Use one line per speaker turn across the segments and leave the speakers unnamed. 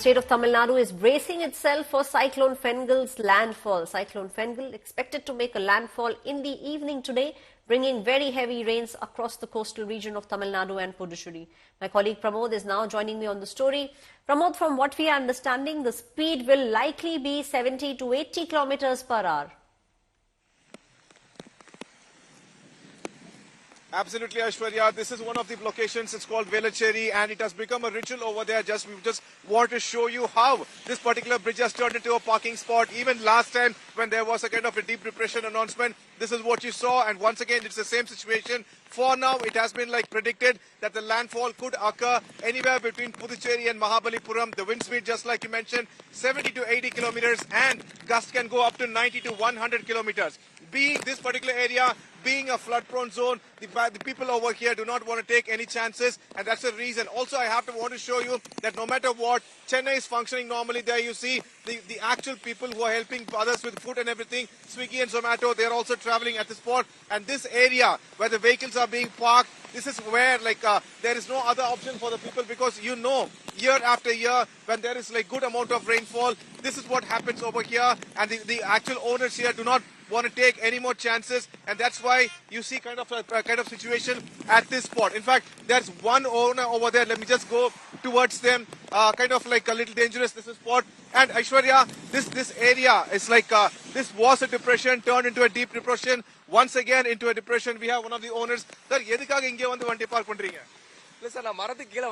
state of Tamil Nadu is bracing itself for Cyclone Fengal's landfall. Cyclone Fengal expected to make a landfall in the evening today, bringing very heavy rains across the coastal region of Tamil Nadu and Puducherry. My colleague Pramod is now joining me on the story. Pramod, from what we are understanding, the speed will likely be 70 to 80 kilometers per hour.
Absolutely, Aishwarya. This is one of the locations. It's called Velachery, and it has become a ritual over there. We just want to show you how this particular bridge has turned into a parking spot. Even last time, when there was a kind of a deep depression announcement, this is what you saw. And once again, it's the same situation. For now, it has been predicted that the landfall could occur anywhere between Puducherry and Mahabalipuram. The wind speed, just like you mentioned, 70 to 80 kilometers, and gusts can go up to 90 to 100 kilometers. Being this particular area, being a flood-prone zone, the people over here do not want to take any chances, and that's the reason. Also, I want to show you that no matter what, Chennai is functioning normally. There you see the actual people who are helping others with food and everything. Swiggy and Zomato, they're also traveling at the spot. And this area where the vehicles are being parked, this is where there is no other option for the people, because year after year, when there is good amount of rainfall, this is what happens over here, and the actual owners here do not want to take any more chances, and that's why you see kind of situation at this spot. In fact, there's one owner over there. Let me just go towards them. Kind of a little dangerous, this spot. And Aishwarya, this area is this was a depression turned into a deep depression. Once again into a depression. We have one of the owners. Sir, எதுக்காக இங்கே வந்து வண்டி park பண்றீங்க?
இல்ல sir, நான் மரத்துக்கு கீழே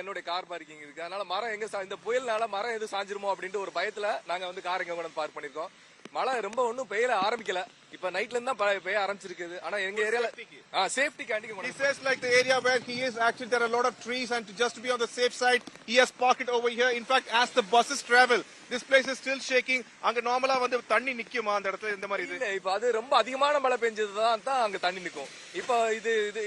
என்னோட கார் பார்க்கிங் இருக்கு. அதனால மரம் இந்த புயல்னால மரம் எது சாஞ்சிருமோ அப்படின்ற ஒரு பயத்துல நாங்க வந்து கார் இங்க கொண்டு பார்க் பண்ணிருக்கோம். மழை ரொம்ப ஒன்னும் பெய்ய ஆரம்பிக்கல. இப்ப நைட்ல இருந்து தான் பெய்ய ஆரம்பிச்சிருக்குது. ஆனா எங்க ஏரியால சேஃப்டி காண்டி
he says the area where he is, actually there are a lot of trees, and just to be on the safe side, he has parked it over here. In fact, as the buses travel, this place is still shaking. அங்க நார்மலா வந்து தண்ணி நிக்குமா அந்த இடத்துல? இந்த மாதிரி
இல்ல, இப்ப அது ரொம்ப அதிகமான மழை பெஞ்சதுதான் அங்க தண்ணி நிக்கும். இப்ப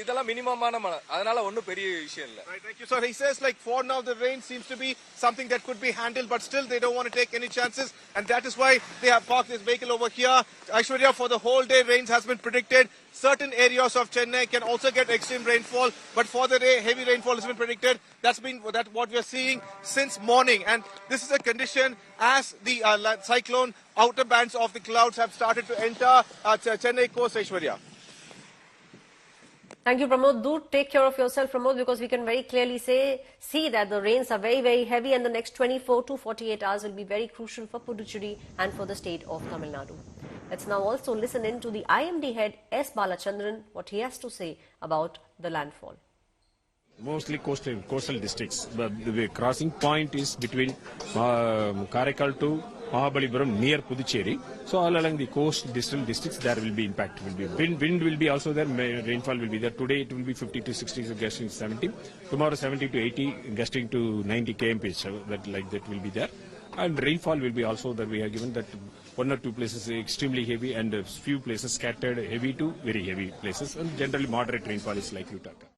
இதெல்லாம் மினிமமான மழை, அதனால ஒன்னும் பெரிய விஷயம் இல்ல.
Right, thank you. So he says for now the rain seems to be something that could be handled, but still they don't want to take any chances, and that is why they have parked this vehicle over here. Aishwarya, for the whole day rains has been predicted. Certain areas of Chennai can also get extreme rainfall, but for the day heavy rainfall has been predicted. That's what we are seeing since morning, and this is a condition as the cyclone outer bands of the clouds have started to enter Chennai coast. Aishwarya.
Thank you, Pramod. Do take care of yourself, Pramod, because we can very clearly see that the rains are very, very heavy, and the next 24 to 48 hours will be very crucial for Puducherry and for the state of Tamil Nadu. Let's now also listen in to the IMD head S. Balachandran, what he has to say about the landfall.
Mostly coastal districts. The crossing point is between Karaikal to Mahabalipuram near Puducherry. So all along the coast districts there will be impact. Wind will be also there. Rainfall will be there. Today it will be 50 to 60, so gusting 70. Tomorrow 70 to 80, gusting to 90 kmph. So that will be there. And rainfall will be also that we have given that one or two places extremely heavy, and a few places scattered heavy to very heavy places, and generally moderate rainfall is likely to occur.